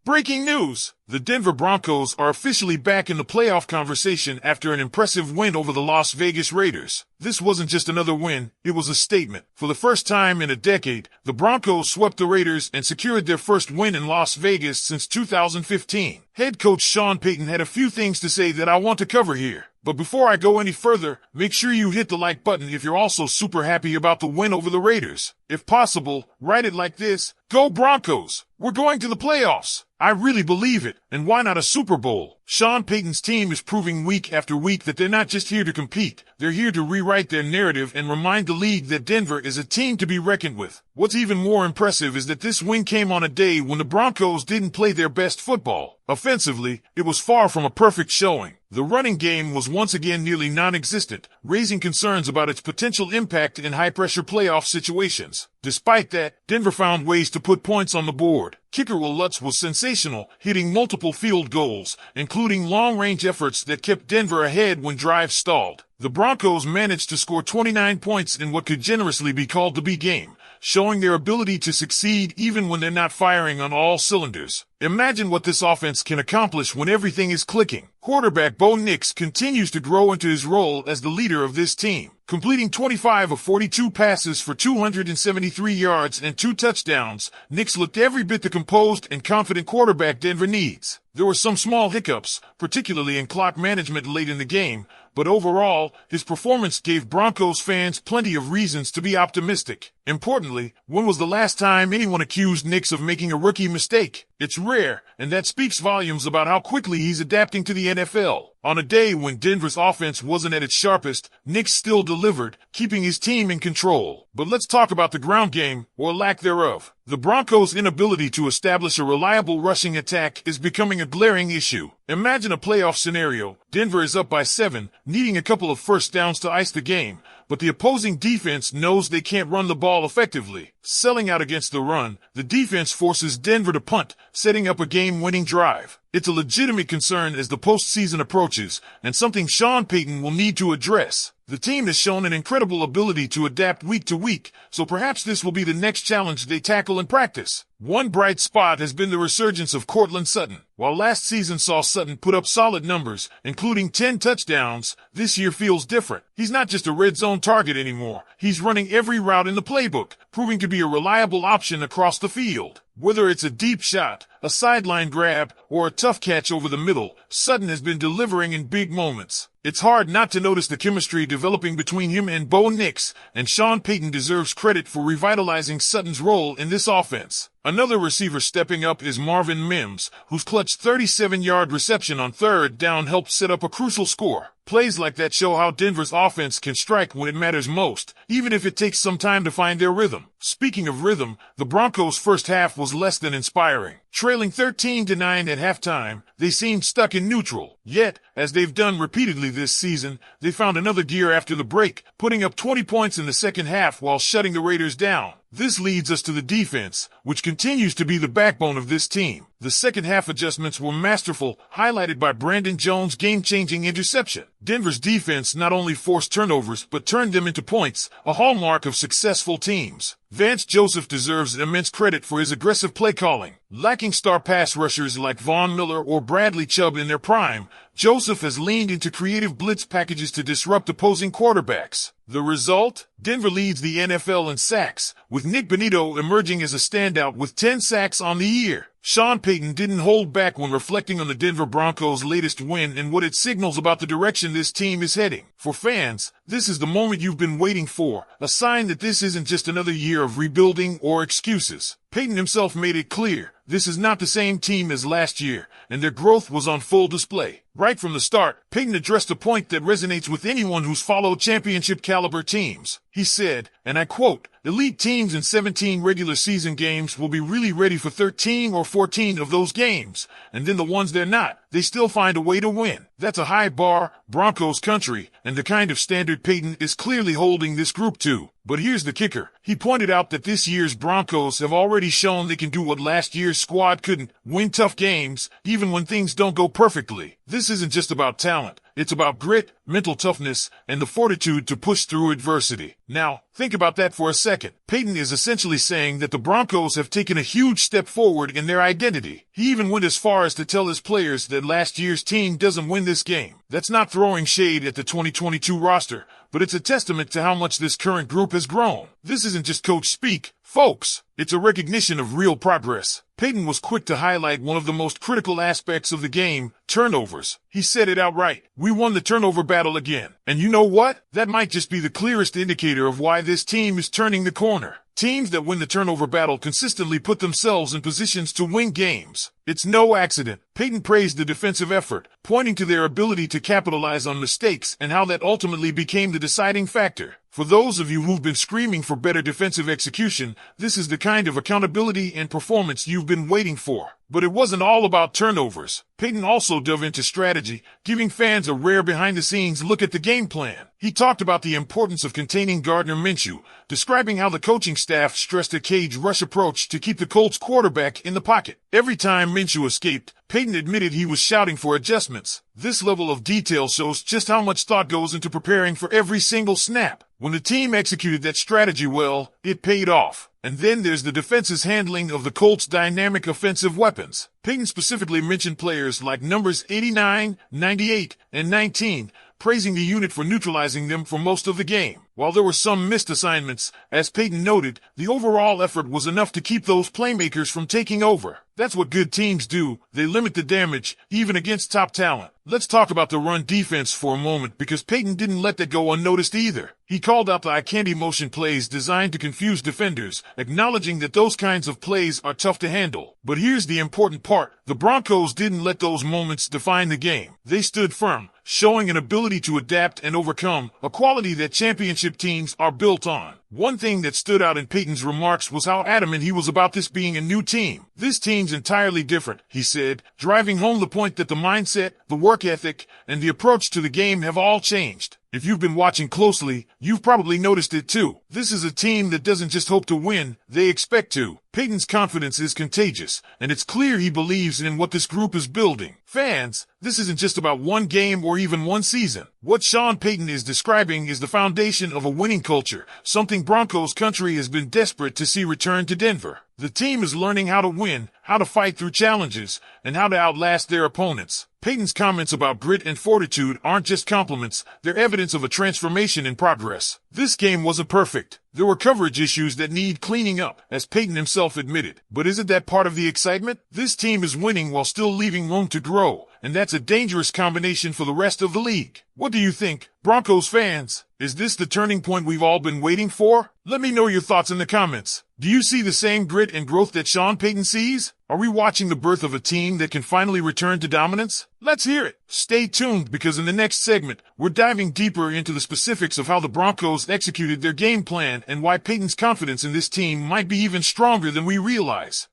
Breaking news! The Denver Broncos are officially back in the playoff conversation after an impressive win over the Las Vegas Raiders. This wasn't just another win, it was a statement. For the first time in a decade, the Broncos swept the Raiders and secured their first win in Las Vegas since 2015. Head coach Sean Payton had a few things to say that I want to cover here. But before I go any further, make sure you hit the like button if you're also super happy about the win over the Raiders. If possible, write it like this: Go Broncos! We're going to the playoffs! I really believe it, and why not a Super Bowl? Sean Payton's team is proving week after week that they're not just here to compete, they're here to rewrite their narrative and remind the league that Denver is a team to be reckoned with. What's even more impressive is that this win came on a day when the Broncos didn't play their best football. Offensively, it was far from a perfect showing. The running game was once again nearly non-existent, raising concerns about its potential impact in high-pressure playoff situations. Despite that, Denver found ways to put points on the board. Kicker Will Lutz was sensational, hitting multiple field goals, including long-range efforts that kept Denver ahead when drives stalled. The Broncos managed to score 29 points in what could generously be called the B game, showing their ability to succeed even when they're not firing on all cylinders. Imagine what this offense can accomplish when everything is clicking. Quarterback Bo Nix continues to grow into his role as the leader of this team, completing 25 of 42 passes for 273 yards and 2 touchdowns. Nix looked every bit the composed and confident quarterback Denver needs. There were some small hiccups, particularly in clock management late in the game, but overall, his performance gave Broncos fans plenty of reasons to be optimistic. Importantly, when was the last time anyone accused Nix of making a rookie mistake? It's rare, and that speaks volumes about how quickly he's adapting to the NFL. On a day when Denver's offense wasn't at its sharpest, Nix still delivered, keeping his team in control. But let's talk about the ground game, or lack thereof. The Broncos' inability to establish a reliable rushing attack is becoming a glaring issue. Imagine a playoff scenario. Denver is up by 7, needing a couple of first downs to ice the game, but the opposing defense knows they can't run the ball effectively. Selling out against the run, the defense forces Denver to punt, setting up a game-winning drive. It's a legitimate concern as the postseason approaches, and something Sean Payton will need to address. The team has shown an incredible ability to adapt week to week, so perhaps this will be the next challenge they tackle in practice. One bright spot has been the resurgence of Courtland Sutton. While last season saw Sutton put up solid numbers, including 10 touchdowns, this year feels different. He's not just a red zone target anymore. He's running every route in the playbook, proving to be a reliable option across the field. Whether it's a deep shot, a sideline grab, or a tough catch over the middle, Sutton has been delivering in big moments. It's hard not to notice the chemistry developing between him and Bo Nix, and Sean Payton deserves credit for revitalizing Sutton's role in this offense. Another receiver stepping up is Marvin Mims, whose clutch 37-yard reception on third down helped set up a crucial score. Plays like that show how Denver's offense can strike when it matters most, even if it takes some time to find their rhythm. Speaking of rhythm, the Broncos' first half was less than inspiring. Trailing 13-9 at halftime, they seemed stuck in neutral. Yet, as they've done repeatedly this season, they found another gear after the break, putting up 20 points in the second half while shutting the Raiders down. This leads us to the defense, which continues to be the backbone of this team. The second half adjustments were masterful, highlighted by Brandon Jones' game-changing interception. Denver's defense not only forced turnovers but turned them into points, a hallmark of successful teams. Vance Joseph deserves immense credit for his aggressive play calling. Lacking star pass rushers like Von Miller or Bradley Chubb in their prime, Joseph has leaned into creative blitz packages to disrupt opposing quarterbacks. The result? Denver leads the NFL in sacks, with Nick Bonitto emerging as a standout with 10 sacks on the year. Sean Payton didn't hold back when reflecting on the Denver Broncos' latest win and what it signals about the direction this team is heading. For fans, this is the moment you've been waiting for, a sign that this isn't just another year of rebuilding or excuses. Payton himself made it clear, this is not the same team as last year, and their growth was on full display. Right from the start, Payton addressed a point that resonates with anyone who's followed championship-caliber teams. He said, and I quote, "Elite teams in 17 regular season games will be really ready for 13 or 14 of those games, and then the ones they're not, they still find a way to win." That's a high bar, Broncos country, and the kind of standard Payton is clearly holding this group to. But here's the kicker. He pointed out that this year's Broncos have already shown they can do what last year's squad couldn't, win tough games, even when things don't go perfectly. This This isn't just about talent. It's about grit, mental toughness, and the fortitude to push through adversity. Now, think about that for a second. Payton is essentially saying that the Broncos have taken a huge step forward in their identity. He even went as far as to tell his players that last year's team doesn't win this game. That's not throwing shade at the 2022 roster, but it's a testament to how much this current group has grown. This isn't just coach speak, folks. It's a recognition of real progress. Payton was quick to highlight one of the most critical aspects of the game, turnovers. He said it outright. We won the turnover battle again. And you know what? That might just be the clearest indicator of why this team is turning the corner. Teams that win the turnover battle consistently put themselves in positions to win games. It's no accident. Payton praised the defensive effort, pointing to their ability to capitalize on mistakes and how that ultimately became the deciding factor. For those of you who've been screaming for better defensive execution, this is the kind of accountability and performance you've been waiting for. But it wasn't all about turnovers. Payton also dove into strategy, giving fans a rare behind-the-scenes look at the game plan. He talked about the importance of containing Gardner Minshew, describing how the coaching staff stressed a cage rush approach to keep the Colts quarterback in the pocket. Every time Minshew escaped, Payton admitted he was shouting for adjustments. This level of detail shows just how much thought goes into preparing for every single snap. When the team executed that strategy well, it paid off. And then there's the defense's handling of the Colts' dynamic offensive weapons. Payton specifically mentioned players like numbers 89, 98, and 19, praising the unit for neutralizing them for most of the game. While there were some missed assignments, as Payton noted, the overall effort was enough to keep those playmakers from taking over. That's what good teams do. They limit the damage, even against top talent. Let's talk about the run defense for a moment, because Payton didn't let that go unnoticed either. He called out the eye candy motion plays designed to confuse defenders, acknowledging that those kinds of plays are tough to handle. But here's the important part. The Broncos didn't let those moments define the game. They stood firm, showing an ability to adapt and overcome, a quality that championship teams are built on. One thing that stood out in Payton's remarks was how adamant he was about this being a new team. This team's entirely different, he said, driving home the point that the mindset, the work ethic, and the approach to the game have all changed. If you've been watching closely, you've probably noticed it too. This is a team that doesn't just hope to win, they expect to. Payton's confidence is contagious, and it's clear he believes in what this group is building. Fans, this isn't just about one game or even one season. What Sean Payton is describing is the foundation of a winning culture, something Broncos country has been desperate to see return to Denver. The team is learning how to win, how to fight through challenges, and how to outlast their opponents. Payton's comments about grit and fortitude aren't just compliments, they're evidence of a transformation in progress. This game wasn't perfect. There were coverage issues that need cleaning up, as Payton himself admitted. But isn't that part of the excitement? This team is winning while still leaving room to grow, and that's a dangerous combination for the rest of the league. What do you think, Broncos fans? Is this the turning point we've all been waiting for? Let me know your thoughts in the comments. Do you see the same grit and growth that Sean Payton sees? Are we watching the birth of a team that can finally return to dominance? Let's hear it. Stay tuned, because in the next segment, we're diving deeper into the specifics of how the Broncos executed their game plan and why Payton's confidence in this team might be even stronger than we realize.